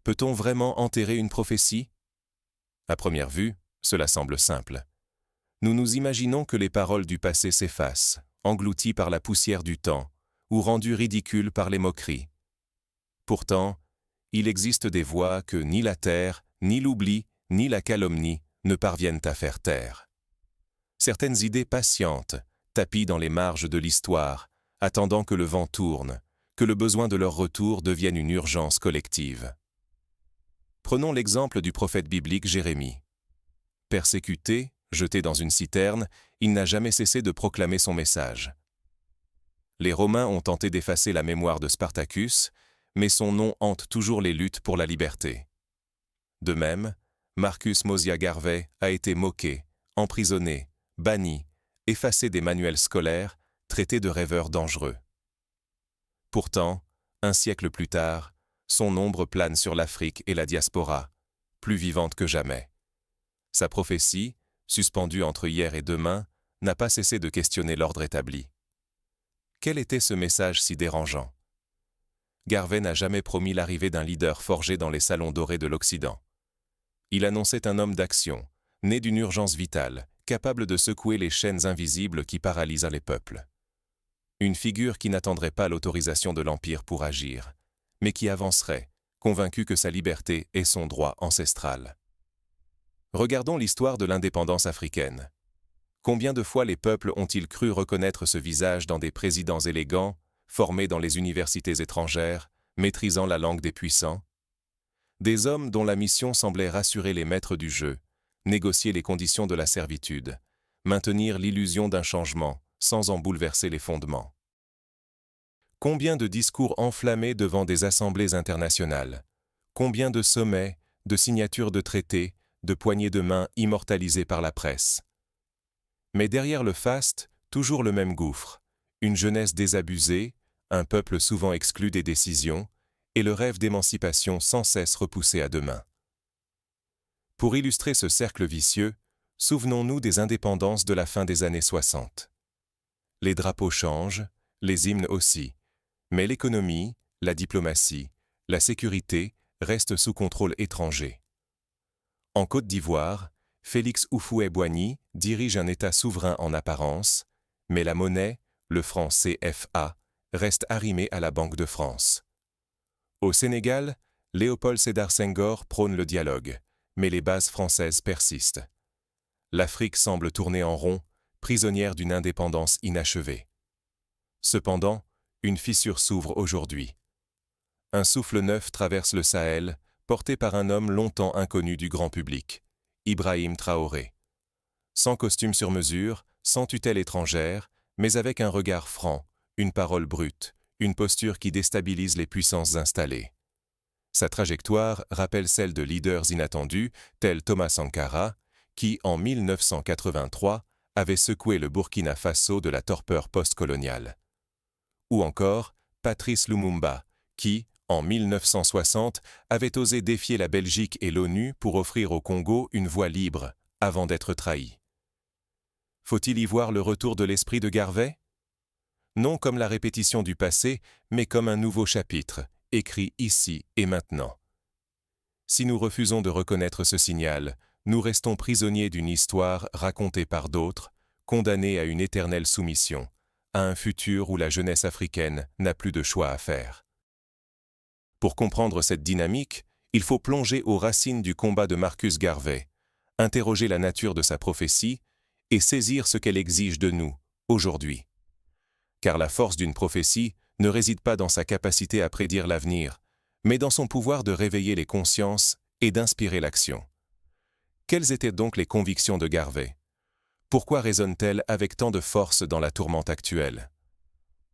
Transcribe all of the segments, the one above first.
peut-on vraiment enterrer une prophétie? À première vue, cela semble simple. Nous nous imaginons que les paroles du passé s'effacent, englouties par la poussière du temps, ou rendues ridicules par les moqueries. Pourtant, il existe des voix que ni la terre, ni l'oubli, ni la calomnie ne parviennent à faire taire. Certaines idées patientes, tapies dans les marges de l'histoire, attendant que le vent tourne, que le besoin de leur retour devienne une urgence collective. Prenons l'exemple du prophète biblique Jérémie. Persécuté, jeté dans une citerne, il n'a jamais cessé de proclamer son message. Les Romains ont tenté d'effacer la mémoire de Spartacus, mais son nom hante toujours les luttes pour la liberté. De même, Marcus Mosiah Garvey a été moqué, emprisonné, banni, effacé des manuels scolaires, traité de rêveur dangereux. Pourtant, un siècle plus tard, son ombre plane sur l'Afrique et la diaspora, plus vivante que jamais. Sa prophétie, suspendue entre hier et demain, n'a pas cessé de questionner l'ordre établi. Quel était ce message si dérangeant? Garvey n'a jamais promis l'arrivée d'un leader forgé dans les salons dorés de l'Occident. Il annonçait un homme d'action, né d'une urgence vitale, capable de secouer les chaînes invisibles qui paralysent les peuples. Une figure qui n'attendrait pas l'autorisation de l'Empire pour agir, mais qui avancerait, convaincu que sa liberté est son droit ancestral. Regardons l'histoire de l'indépendance africaine. Combien de fois les peuples ont-ils cru reconnaître ce visage dans des présidents élégants, formés dans les universités étrangères, maîtrisant la langue des puissants? Des hommes dont la mission semblait rassurer les maîtres du jeu, négocier les conditions de la servitude, maintenir l'illusion d'un changement sans en bouleverser les fondements. Combien de discours enflammés devant des assemblées internationales? Combien de sommets, de signatures de traités, de poignées de main immortalisées par la presse? Mais derrière le faste, toujours le même gouffre, une jeunesse désabusée, un peuple souvent exclu des décisions, et le rêve d'émancipation sans cesse repoussé à demain. Pour illustrer ce cercle vicieux, souvenons-nous des indépendances de la fin des années 60. Les drapeaux changent, les hymnes aussi, mais l'économie, la diplomatie, la sécurité restent sous contrôle étranger. En Côte d'Ivoire, Félix Houphouët-Boigny dirige un État souverain en apparence, mais la monnaie, le franc CFA, reste arrimée à la Banque de France. Au Sénégal, Léopold Sédar Senghor prône le dialogue, mais les bases françaises persistent. L'Afrique semble tourner en rond, prisonnière d'une indépendance inachevée. Cependant, une fissure s'ouvre aujourd'hui. Un souffle neuf traverse le Sahel, porté par un homme longtemps inconnu du grand public, Ibrahim Traoré. Sans costume sur mesure, sans tutelle étrangère, mais avec un regard franc, une parole brute, une posture qui déstabilise les puissances installées. Sa trajectoire rappelle celle de leaders inattendus, tels Thomas Sankara, qui, en 1983, avait secoué le Burkina Faso de la torpeur postcoloniale. Ou encore Patrice Lumumba, qui, en 1960, avait osé défier la Belgique et l'ONU pour offrir au Congo une voie libre, avant d'être trahi. Faut-il y voir le retour de l'esprit de Garvey? Non comme la répétition du passé, mais comme un nouveau chapitre, écrit ici et maintenant. Si nous refusons de reconnaître ce signal, nous restons prisonniers d'une histoire racontée par d'autres, condamnés à une éternelle soumission, à un futur où la jeunesse africaine n'a plus de choix à faire. Pour comprendre cette dynamique, il faut plonger aux racines du combat de Marcus Garvey, interroger la nature de sa prophétie et saisir ce qu'elle exige de nous, aujourd'hui. Car la force d'une prophétie ne réside pas dans sa capacité à prédire l'avenir, mais dans son pouvoir de réveiller les consciences et d'inspirer l'action. Quelles étaient donc les convictions de Garvey? Pourquoi résonnent-elles avec tant de force dans la tourmente actuelle?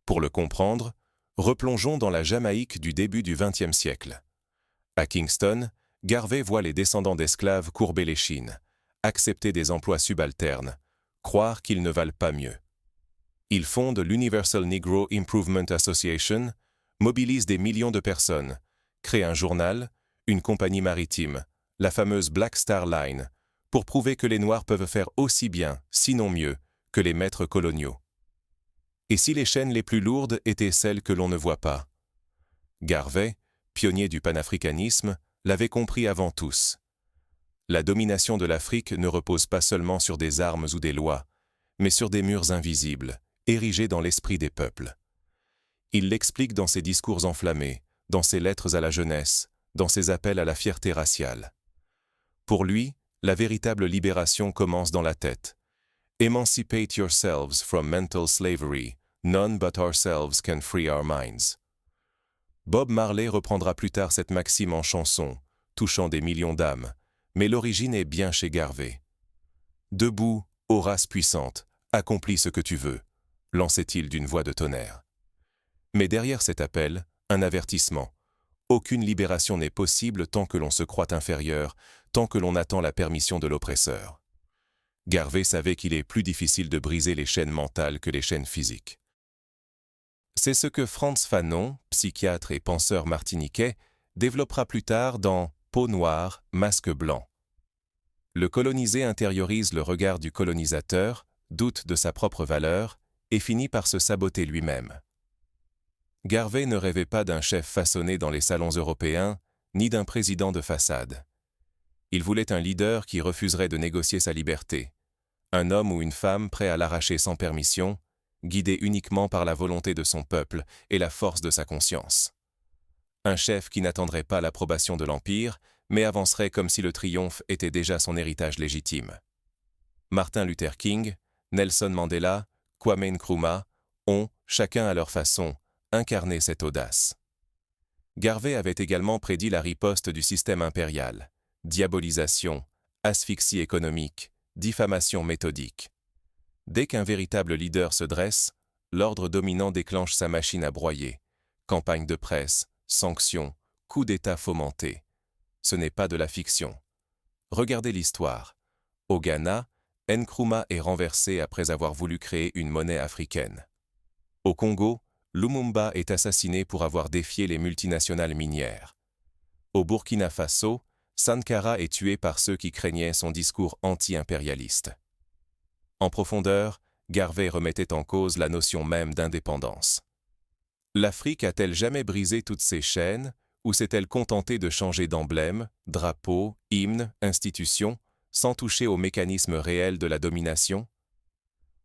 Pour le comprendre, replongeons dans la Jamaïque du début du XXe siècle. À Kingston, Garvey voit les descendants d'esclaves courber l'échine, accepter des emplois subalternes, croire qu'ils ne valent pas mieux. Il fonde l'Universal Negro Improvement Association, mobilise des millions de personnes, crée un journal, une compagnie maritime, la fameuse Black Star Line, pour prouver que les Noirs peuvent faire aussi bien, sinon mieux, que les maîtres coloniaux. Et si les chaînes les plus lourdes étaient celles que l'on ne voit pas? Garvey, pionnier du panafricanisme, l'avait compris avant tous. La domination de l'Afrique ne repose pas seulement sur des armes ou des lois, mais sur des murs invisibles, érigés dans l'esprit des peuples. Il l'explique dans ses discours enflammés, dans ses lettres à la jeunesse, dans ses appels à la fierté raciale. Pour lui, la véritable libération commence dans la tête. Emancipate yourselves from mental slavery. None but ourselves can free our minds. Bob Marley reprendra plus tard cette maxime en chanson, touchant des millions d'âmes, mais l'origine est bien chez Garvey. Debout, ô race puissante, accomplis ce que tu veux, lançait-il d'une voix de tonnerre. Mais derrière cet appel, un avertissement. Aucune libération n'est possible tant que l'on se croit inférieur, tant que l'on attend la permission de l'oppresseur. Garvey savait qu'il est plus difficile de briser les chaînes mentales que les chaînes physiques. C'est ce que Frantz Fanon, psychiatre et penseur martiniquais, développera plus tard dans Peau noire, masque blanc. Le colonisé intériorise le regard du colonisateur, doute de sa propre valeur et finit par se saboter lui-même. Garvey ne rêvait pas d'un chef façonné dans les salons européens, ni d'un président de façade. Il voulait un leader qui refuserait de négocier sa liberté, un homme ou une femme prêt à l'arracher sans permission, guidé uniquement par la volonté de son peuple et la force de sa conscience. Un chef qui n'attendrait pas l'approbation de l'Empire, mais avancerait comme si le triomphe était déjà son héritage légitime. Martin Luther King, Nelson Mandela, Kwame Nkrumah ont, chacun à leur façon, incarné cette audace. Garvey avait également prédit la riposte du système impérial, diabolisation, asphyxie économique, diffamation méthodique. Dès qu'un véritable leader se dresse, l'ordre dominant déclenche sa machine à broyer. Campagne de presse, sanctions, coups d'État fomentés. Ce n'est pas de la fiction. Regardez l'histoire. Au Ghana, Nkrumah est renversé après avoir voulu créer une monnaie africaine. Au Congo, Lumumba est assassiné pour avoir défié les multinationales minières. Au Burkina Faso, Sankara est tué par ceux qui craignaient son discours anti-impérialiste. En profondeur, Garvey remettait en cause la notion même d'indépendance. L'Afrique a-t-elle jamais brisé toutes ses chaînes, ou s'est-elle contentée de changer d'emblème, drapeau, hymne, institution, sans toucher au mécanisme réel de la domination?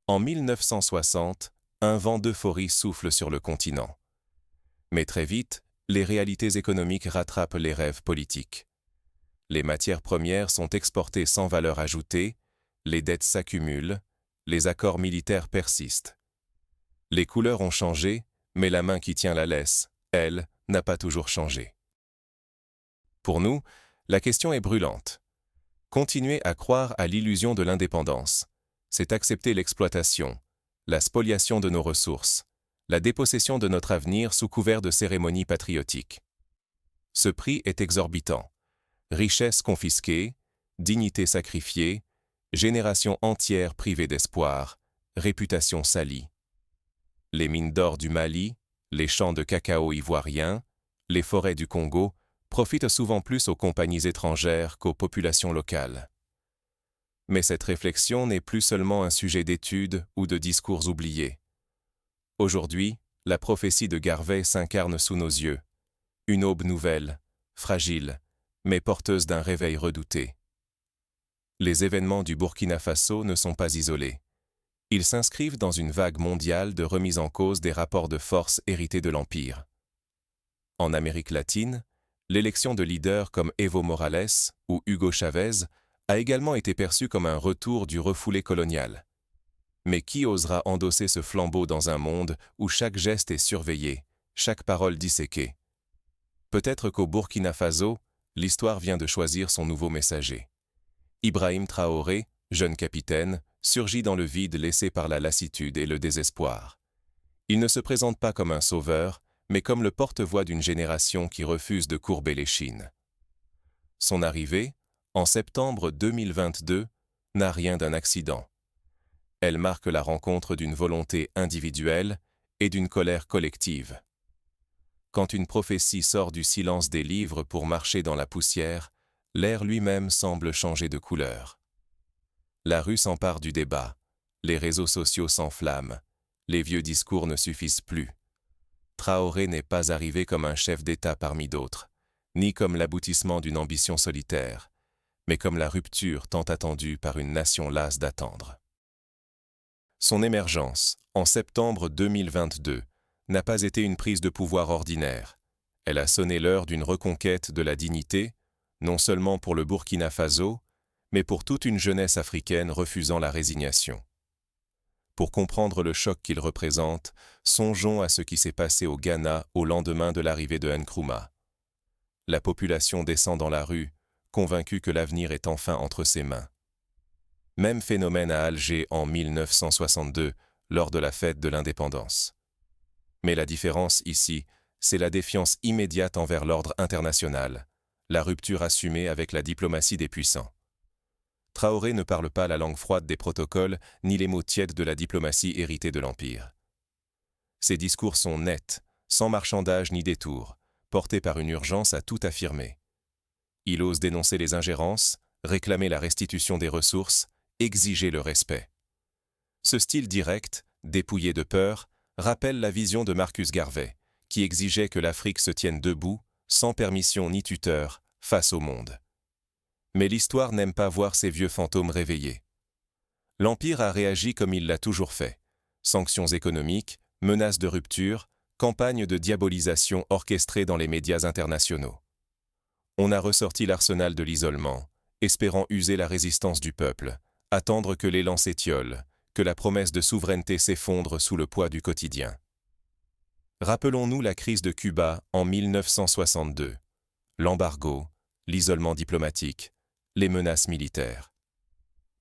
En 1960, un vent d'euphorie souffle sur le continent. Mais très vite, les réalités économiques rattrapent les rêves politiques. Les matières premières sont exportées sans valeur ajoutée, les dettes s'accumulent, les accords militaires persistent. Les couleurs ont changé, mais la main qui tient la laisse, elle, n'a pas toujours changé. Pour nous, la question est brûlante. Continuer à croire à l'illusion de l'indépendance, c'est accepter l'exploitation, la spoliation de nos ressources, la dépossession de notre avenir sous couvert de cérémonies patriotiques. Ce prix est exorbitant. Richesse confisquée, dignité sacrifiée, génération entière privée d'espoir, réputation salie. Les mines d'or du Mali, les champs de cacao ivoirien, les forêts du Congo profitent souvent plus aux compagnies étrangères qu'aux populations locales. Mais cette réflexion n'est plus seulement un sujet d'étude ou de discours oubliés. Aujourd'hui, la prophétie de Garvey s'incarne sous nos yeux. Une aube nouvelle, fragile, mais porteuse d'un réveil redouté. Les événements du Burkina Faso ne sont pas isolés. Ils s'inscrivent dans une vague mondiale de remise en cause des rapports de force hérités de l'Empire. En Amérique latine, l'élection de leaders comme Evo Morales ou Hugo Chavez a également été perçue comme un retour du refoulé colonial. Mais qui osera endosser ce flambeau dans un monde où chaque geste est surveillé, chaque parole disséquée? Peut-être qu'au Burkina Faso, l'histoire vient de choisir son nouveau messager. Ibrahim Traoré, jeune capitaine, surgit dans le vide laissé par la lassitude et le désespoir. Il ne se présente pas comme un sauveur, mais comme le porte-voix d'une génération qui refuse de courber l'échine. Son arrivée, en septembre 2022, n'a rien d'un accident. Elle marque la rencontre d'une volonté individuelle et d'une colère collective. Quand une prophétie sort du silence des livres pour marcher dans la poussière, l'air lui-même semble changer de couleur. La rue s'empare du débat, les réseaux sociaux s'enflamment, les vieux discours ne suffisent plus. Traoré n'est pas arrivé comme un chef d'État parmi d'autres, ni comme l'aboutissement d'une ambition solitaire, mais comme la rupture tant attendue par une nation lasse d'attendre. Son émergence, en septembre 2022, n'a pas été une prise de pouvoir ordinaire. Elle a sonné l'heure d'une reconquête de la dignité, non seulement pour le Burkina Faso, mais pour toute une jeunesse africaine refusant la résignation. Pour comprendre le choc qu'il représente, songeons à ce qui s'est passé au Ghana au lendemain de l'arrivée de Nkrumah. La population descend dans la rue, convaincue que l'avenir est enfin entre ses mains. Même phénomène à Alger en 1962, lors de la fête de l'indépendance. Mais la différence ici, c'est la défiance immédiate envers l'ordre international, la rupture assumée avec la diplomatie des puissants. Traoré ne parle pas la langue froide des protocoles ni les mots tièdes de la diplomatie héritée de l'Empire. Ses discours sont nets, sans marchandage ni détour, portés par une urgence à tout affirmer. Il ose dénoncer les ingérences, réclamer la restitution des ressources, exiger le respect. Ce style direct, dépouillé de peur, rappelle la vision de Marcus Garvey, qui exigeait que l'Afrique se tienne debout, sans permission ni tuteur, face au monde. Mais l'histoire n'aime pas voir ces vieux fantômes réveillés. L'Empire a réagi comme il l'a toujours fait. Sanctions économiques, menaces de rupture, campagnes de diabolisation orchestrées dans les médias internationaux. On a ressorti l'arsenal de l'isolement, espérant user la résistance du peuple, attendre que l'élan s'étiole, que la promesse de souveraineté s'effondre sous le poids du quotidien. Rappelons-nous la crise de Cuba en 1962, l'embargo, l'isolement diplomatique, les menaces militaires.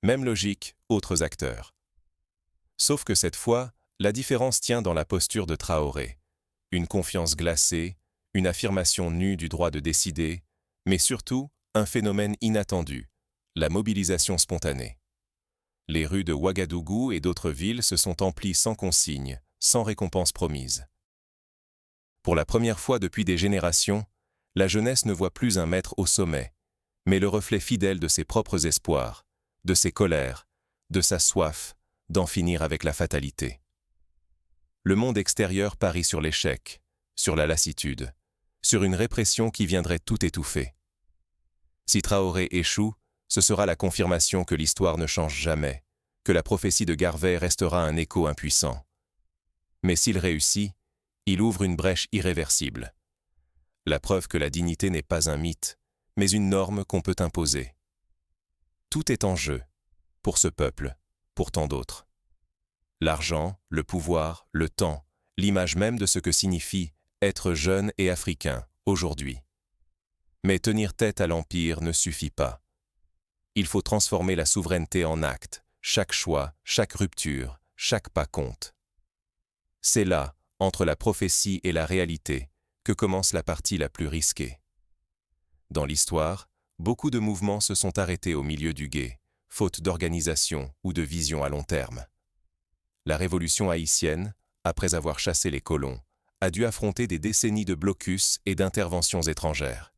Même logique, autres acteurs. Sauf que cette fois, la différence tient dans la posture de Traoré. Une confiance glacée, une affirmation nue du droit de décider, mais surtout un phénomène inattendu, la mobilisation spontanée. Les rues de Ouagadougou et d'autres villes se sont emplies sans consigne, sans récompense promise. Pour la première fois depuis des générations, la jeunesse ne voit plus un maître au sommet, mais le reflet fidèle de ses propres espoirs, de ses colères, de sa soif d'en finir avec la fatalité. Le monde extérieur parie sur l'échec, sur la lassitude, sur une répression qui viendrait tout étouffer. Si Traoré échoue, ce sera la confirmation que l'histoire ne change jamais, que la prophétie de Garvey restera un écho impuissant. Mais s'il réussit, il ouvre une brèche irréversible. La preuve que la dignité n'est pas un mythe, mais une norme qu'on peut imposer. Tout est en jeu, pour ce peuple, pour tant d'autres. L'argent, le pouvoir, le temps, l'image même de ce que signifie être jeune et africain, aujourd'hui. Mais tenir tête à l'Empire ne suffit pas. Il faut transformer la souveraineté en acte. Chaque choix, chaque rupture, chaque pas compte. C'est là, entre la prophétie et la réalité, que commence la partie la plus risquée. Dans l'histoire, beaucoup de mouvements se sont arrêtés au milieu du gué, faute d'organisation ou de vision à long terme. La révolution haïtienne, après avoir chassé les colons, a dû affronter des décennies de blocus et d'interventions étrangères.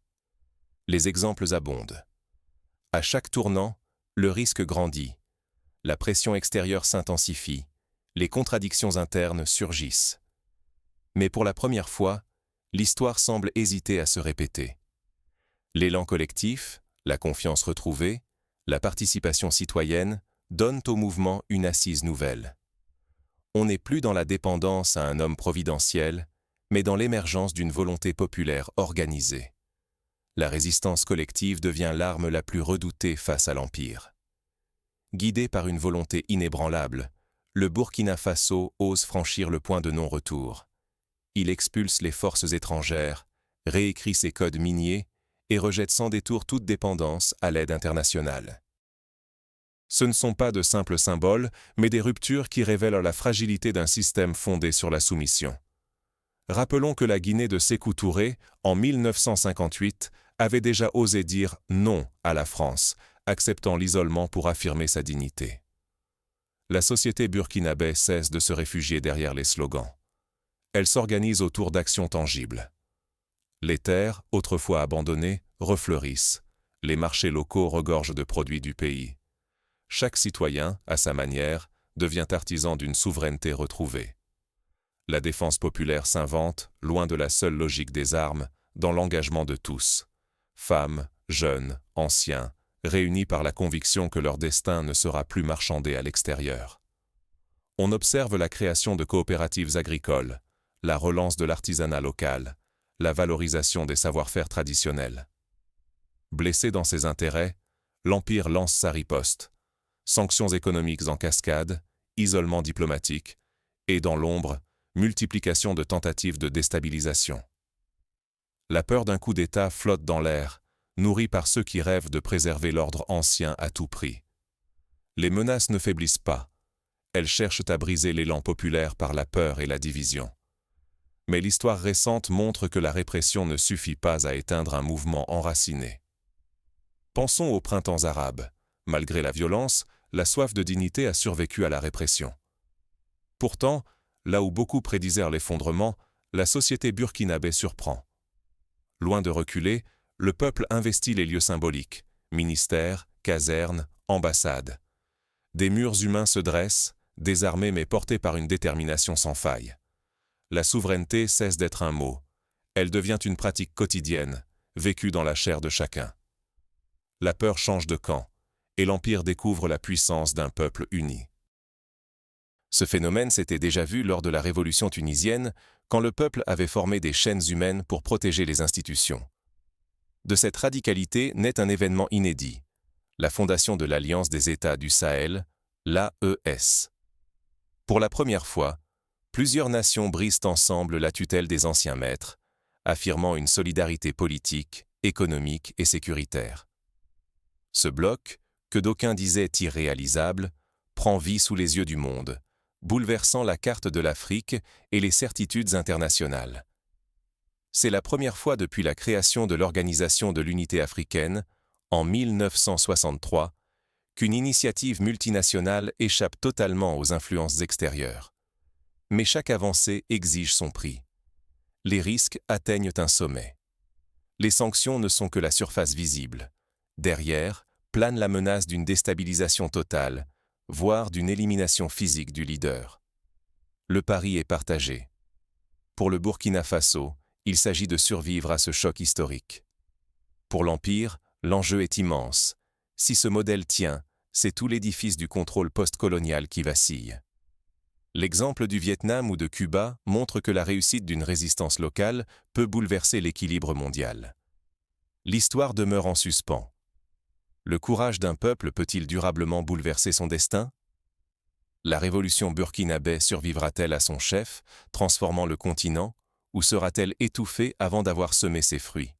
Les exemples abondent. À chaque tournant, le risque grandit. La pression extérieure s'intensifie, les contradictions internes surgissent. Mais pour la première fois, l'histoire semble hésiter à se répéter. L'élan collectif, la confiance retrouvée, la participation citoyenne donnent au mouvement une assise nouvelle. On n'est plus dans la dépendance à un homme providentiel, mais dans l'émergence d'une volonté populaire organisée. La résistance collective devient l'arme la plus redoutée face à l'Empire. Guidé par une volonté inébranlable, le Burkina Faso ose franchir le point de non-retour. Il expulse les forces étrangères, réécrit ses codes miniers et rejette sans détour toute dépendance à l'aide internationale. Ce ne sont pas de simples symboles, mais des ruptures qui révèlent la fragilité d'un système fondé sur la soumission. Rappelons que la Guinée de Sékou Touré, en 1958, avait déjà osé dire non à la France, acceptant l'isolement pour affirmer sa dignité. La société burkinabé cesse de se réfugier derrière les slogans. Elle s'organise autour d'actions tangibles. Les terres, autrefois abandonnées, refleurissent. Les marchés locaux regorgent de produits du pays. Chaque citoyen, à sa manière, devient artisan d'une souveraineté retrouvée. La défense populaire s'invente, loin de la seule logique des armes, dans l'engagement de tous, femmes, jeunes, anciens, réunis par la conviction que leur destin ne sera plus marchandé à l'extérieur. On observe la création de coopératives agricoles, la relance de l'artisanat local, la valorisation des savoir-faire traditionnels. Blessé dans ses intérêts, l'Empire lance sa riposte. Sanctions économiques en cascade, isolement diplomatique, et dans l'ombre, multiplication de tentatives de déstabilisation. La peur d'un coup d'État flotte dans l'air, nourrie par ceux qui rêvent de préserver l'ordre ancien à tout prix. Les menaces ne faiblissent pas. Elles cherchent à briser l'élan populaire par la peur et la division. Mais l'histoire récente montre que la répression ne suffit pas à éteindre un mouvement enraciné. Pensons aux printemps arabes. Malgré la violence, la soif de dignité a survécu à la répression. Pourtant, là où beaucoup prédisèrent l'effondrement, la société burkinabé surprend. Loin de reculer, le peuple investit les lieux symboliques, ministères, casernes, ambassades. Des murs humains se dressent, désarmés mais portés par une détermination sans faille. La souveraineté cesse d'être un mot. Elle devient une pratique quotidienne, vécue dans la chair de chacun. La peur change de camp, et l'Empire découvre la puissance d'un peuple uni. Ce phénomène s'était déjà vu lors de la Révolution tunisienne, quand le peuple avait formé des chaînes humaines pour protéger les institutions. De cette radicalité naît un événement inédit, la fondation de l'Alliance des États du Sahel, l'AES. Pour la première fois, plusieurs nations brisent ensemble la tutelle des anciens maîtres, affirmant une solidarité politique, économique et sécuritaire. Ce bloc, que d'aucuns disaient irréalisable, prend vie sous les yeux du monde, bouleversant la carte de l'Afrique et les certitudes internationales. C'est la première fois depuis la création de l'Organisation de l'Unité africaine, en 1963, qu'une initiative multinationale échappe totalement aux influences extérieures. Mais chaque avancée exige son prix. Les risques atteignent un sommet. Les sanctions ne sont que la surface visible. Derrière, plane la menace d'une déstabilisation totale, voire d'une élimination physique du leader. Le pari est partagé. Pour le Burkina Faso, il s'agit de survivre à ce choc historique. Pour l'Empire, l'enjeu est immense. Si ce modèle tient, c'est tout l'édifice du contrôle postcolonial qui vacille. L'exemple du Vietnam ou de Cuba montre que la réussite d'une résistance locale peut bouleverser l'équilibre mondial. L'histoire demeure en suspens. Le courage d'un peuple peut-il durablement bouleverser son destin? La révolution burkinabé survivra-t-elle à son chef, transformant le continent, ou sera-t-elle étouffée avant d'avoir semé ses fruits?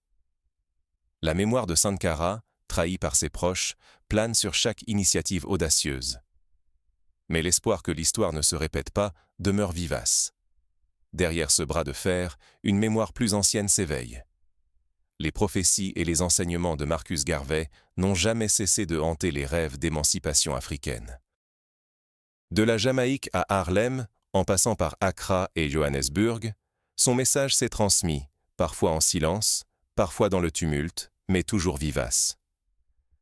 La mémoire de Sankara, trahi par ses proches, plane sur chaque initiative audacieuse. Mais l'espoir que l'histoire ne se répète pas demeure vivace. Derrière ce bras de fer, une mémoire plus ancienne s'éveille. Les prophéties et les enseignements de Marcus Garvey n'ont jamais cessé de hanter les rêves d'émancipation africaine. De la Jamaïque à Harlem, en passant par Accra et Johannesburg, son message s'est transmis, parfois en silence, parfois dans le tumulte, mais toujours vivace.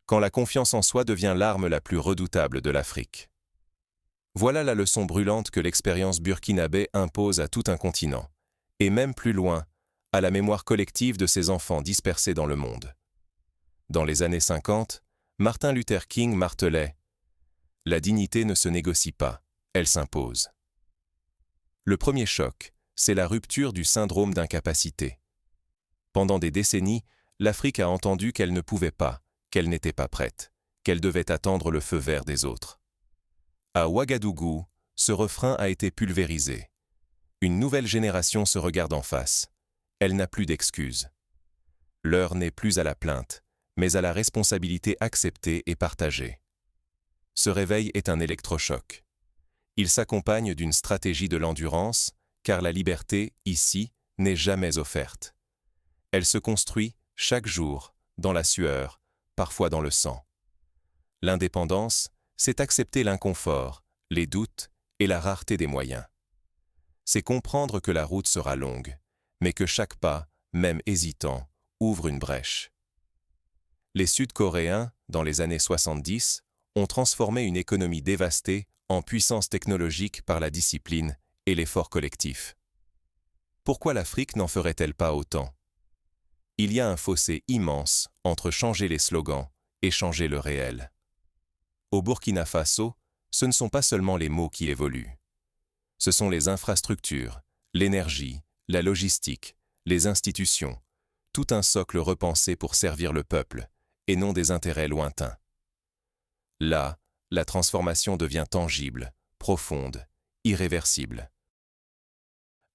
Quand la confiance en soi devient l'arme la plus redoutable de l'Afrique. Voilà la leçon brûlante que l'expérience burkinabé impose à tout un continent, et même plus loin, à la mémoire collective de ses enfants dispersés dans le monde. Dans les années 50, Martin Luther King martelait « La dignité ne se négocie pas, elle s'impose ». Le premier choc, c'est la rupture du syndrome d'incapacité. Pendant des décennies, l'Afrique a entendu qu'elle ne pouvait pas, qu'elle n'était pas prête, qu'elle devait attendre le feu vert des autres. À Ouagadougou, ce refrain a été pulvérisé. Une nouvelle génération se regarde en face. Elle n'a plus d'excuses. L'heure n'est plus à la plainte, mais à la responsabilité acceptée et partagée. Ce réveil est un électrochoc. Il s'accompagne d'une stratégie de l'endurance, car la liberté, ici, n'est jamais offerte. Elle se construit, chaque jour, dans la sueur, parfois dans le sang. L'indépendance, c'est accepter l'inconfort, les doutes et la rareté des moyens. C'est comprendre que la route sera longue, mais que chaque pas, même hésitant, ouvre une brèche. Les Sud-Coréens, dans les années 70, ont transformé une économie dévastée en puissance technologique par la discipline et l'effort collectif. Pourquoi l'Afrique n'en ferait-elle pas autant? il y a un fossé immense entre changer les slogans et changer le réel. Au Burkina Faso, ce ne sont pas seulement les mots qui évoluent. Ce sont les infrastructures, l'énergie, la logistique, les institutions, tout un socle repensé pour servir le peuple, et non des intérêts lointains. Là, la transformation devient tangible, profonde, irréversible.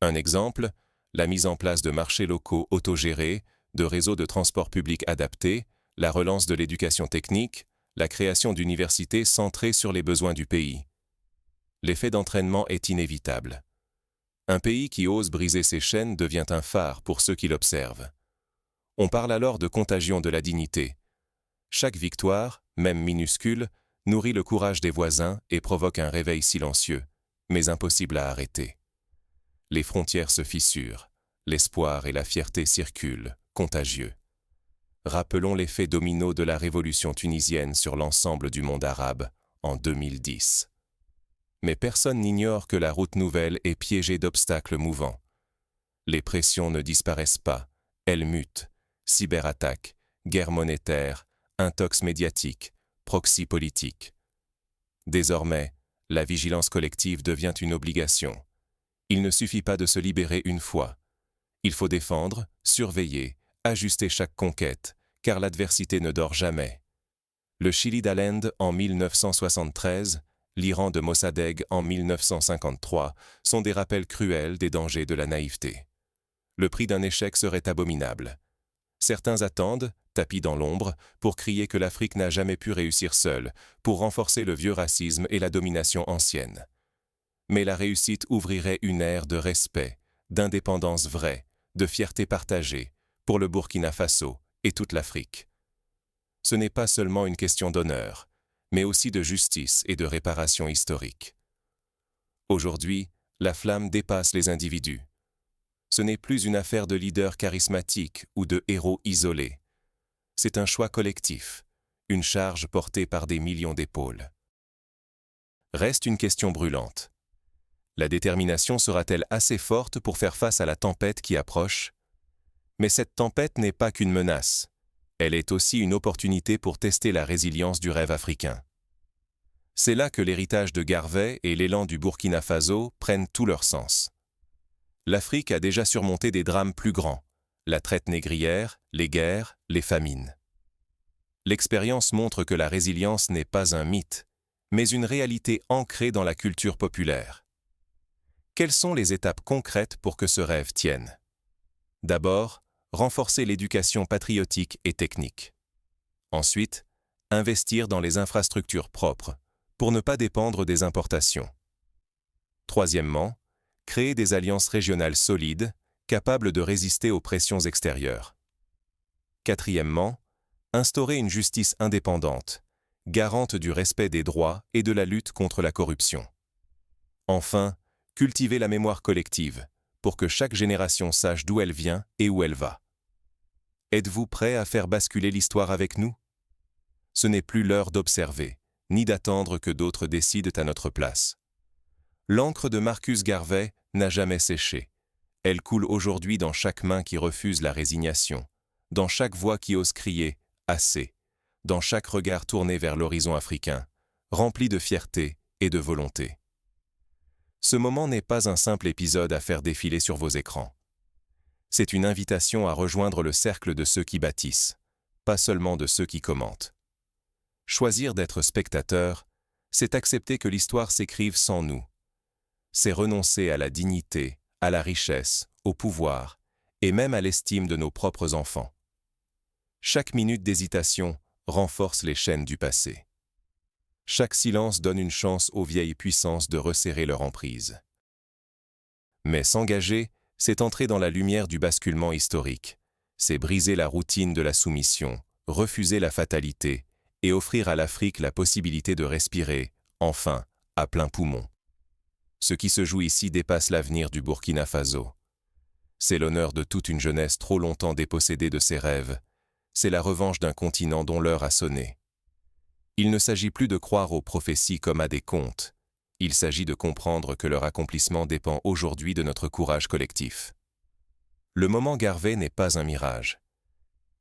Un exemple, la mise en place de marchés locaux autogérés, de réseaux de transport public adaptés, la relance de l'éducation technique, la création d'universités centrées sur les besoins du pays. L'effet d'entraînement est inévitable. Un pays qui ose briser ses chaînes devient un phare pour ceux qui l'observent. On parle alors de contagion de la dignité. Chaque victoire, même minuscule, nourrit le courage des voisins et provoque un réveil silencieux, mais impossible à arrêter. Les frontières se fissurent, l'espoir et la fierté circulent, contagieux. Rappelons l'effet domino de la révolution tunisienne sur l'ensemble du monde arabe en 2010. Mais personne n'ignore que la route nouvelle est piégée d'obstacles mouvants. Les pressions ne disparaissent pas, elles mutent. Cyberattaques, guerre monétaire, intox médiatique, proxy politique. Désormais, la vigilance collective devient une obligation. Il ne suffit pas de se libérer une fois. Il faut défendre, surveiller, ajuster chaque conquête, car l'adversité ne dort jamais. Le Chili d'Allende en 1973, l'Iran de Mossadegh en 1953 sont des rappels cruels des dangers de la naïveté. Le prix d'un échec serait abominable. Certains attendent, tapis dans l'ombre, pour crier que l'Afrique n'a jamais pu réussir seule, pour renforcer le vieux racisme et la domination ancienne. Mais la réussite ouvrirait une ère de respect, d'indépendance vraie, de fierté partagée, pour le Burkina Faso et toute l'Afrique. Ce n'est pas seulement une question d'honneur, mais aussi de justice et de réparation historique. Aujourd'hui, la flamme dépasse les individus. Ce n'est plus une affaire de leaders charismatiques ou de héros isolés. C'est un choix collectif, une charge portée par des millions d'épaules. Reste une question brûlante. La détermination sera-t-elle assez forte pour faire face à la tempête qui approche? Mais cette tempête n'est pas qu'une menace. Elle est aussi une opportunité pour tester la résilience du rêve africain. C'est là que l'héritage de Garvey et l'élan du Burkina Faso prennent tout leur sens. L'Afrique a déjà surmonté des drames plus grands, la traite négrière, les guerres, les famines. L'expérience montre que la résilience n'est pas un mythe, mais une réalité ancrée dans la culture populaire. Quelles sont les étapes concrètes pour que ce rêve tienne? D'abord, renforcer l'éducation patriotique et technique. Ensuite, investir dans les infrastructures propres, pour ne pas dépendre des importations. Troisièmement, créer des alliances régionales solides, capables de résister aux pressions extérieures. Quatrièmement, instaurer une justice indépendante, garante du respect des droits et de la lutte contre la corruption. Enfin, cultiver la mémoire collective, pour que chaque génération sache d'où elle vient et où elle va. Êtes-vous prêt à faire basculer l'histoire avec nous? Ce n'est plus l'heure d'observer, ni d'attendre que d'autres décident à notre place. L'encre de Marcus Garvey n'a jamais séché. Elle coule aujourd'hui dans chaque main qui refuse la résignation, dans chaque voix qui ose crier « assez », dans chaque regard tourné vers l'horizon africain, rempli de fierté et de volonté. Ce moment n'est pas un simple épisode à faire défiler sur vos écrans. C'est une invitation à rejoindre le cercle de ceux qui bâtissent, pas seulement de ceux qui commentent. Choisir d'être spectateur, c'est accepter que l'histoire s'écrive sans nous. C'est renoncer à la dignité, à la richesse, au pouvoir, et même à l'estime de nos propres enfants. Chaque minute d'hésitation renforce les chaînes du passé. Chaque silence donne une chance aux vieilles puissances de resserrer leur emprise. Mais s'engager, c'est entrer dans la lumière du basculement historique. C'est briser la routine de la soumission, refuser la fatalité et offrir à l'Afrique la possibilité de respirer, enfin, à plein poumon. Ce qui se joue ici dépasse l'avenir du Burkina Faso. C'est l'honneur de toute une jeunesse trop longtemps dépossédée de ses rêves. C'est la revanche d'un continent dont l'heure a sonné. Il ne s'agit plus de croire aux prophéties comme à des contes. Il s'agit de comprendre que leur accomplissement dépend aujourd'hui de notre courage collectif. Le moment Garvey n'est pas un mirage.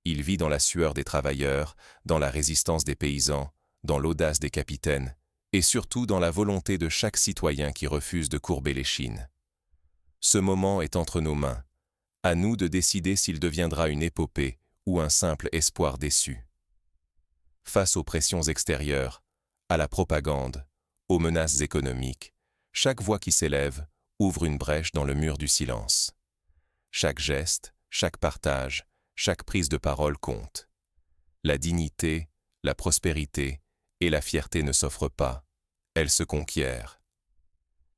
Il vit dans la sueur des travailleurs, dans la résistance des paysans, dans l'audace des capitaines, et surtout dans la volonté de chaque citoyen qui refuse de courber l'échine. Ce moment est entre nos mains. À nous de décider s'il deviendra une épopée ou un simple espoir déçu. Face aux pressions extérieures, à la propagande, aux menaces économiques, chaque voix qui s'élève ouvre une brèche dans le mur du silence. Chaque geste, chaque partage, chaque prise de parole compte. La dignité, la prospérité et la fierté ne s'offrent pas, elles se conquièrent.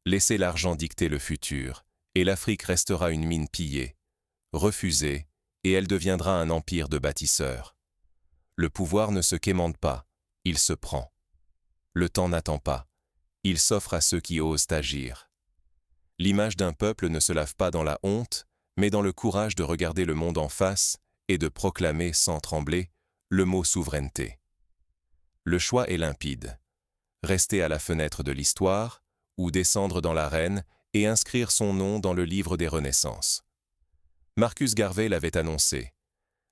Laissez l'argent dicter le futur, et l'Afrique restera une mine pillée, refusée, et elle deviendra un empire de bâtisseurs. Le pouvoir ne se quémande pas, il se prend. Le temps n'attend pas, il s'offre à ceux qui osent agir. L'image d'un peuple ne se lave pas dans la honte, mais dans le courage de regarder le monde en face et de proclamer sans trembler le mot souveraineté. Le choix est limpide. Rester à la fenêtre de l'histoire, ou descendre dans l'arène et inscrire son nom dans le livre des Renaissances. Marcus Garvey l'avait annoncé.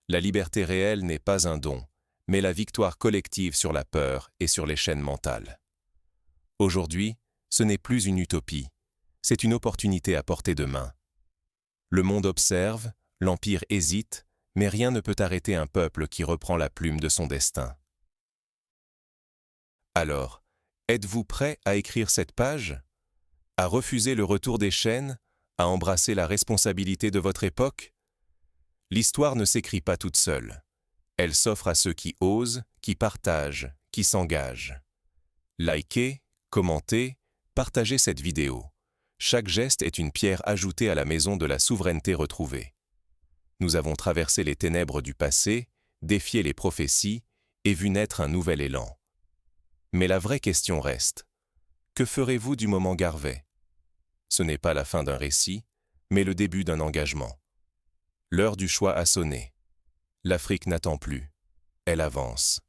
La liberté réelle n'est pas un don, mais la victoire collective sur la peur et sur les chaînes mentales. Aujourd'hui, ce n'est plus une utopie, c'est une opportunité à portée de main. Le monde observe, l'Empire hésite, mais rien ne peut arrêter un peuple qui reprend la plume de son destin. Alors, êtes-vous prêt à écrire cette page? À refuser le retour des chaînes? À embrasser la responsabilité de votre époque? L'histoire ne s'écrit pas toute seule. Elle s'offre à ceux qui osent, qui partagent, qui s'engagent. Likez, commentez, partagez cette vidéo. Chaque geste est une pierre ajoutée à la maison de la souveraineté retrouvée. Nous avons traversé les ténèbres du passé, défié les prophéties et vu naître un nouvel élan. Mais la vraie question reste. Que ferez-vous du moment Garvey? Ce n'est pas la fin d'un récit, mais le début d'un engagement. L'heure du choix a sonné. L'Afrique n'attend plus. Elle avance.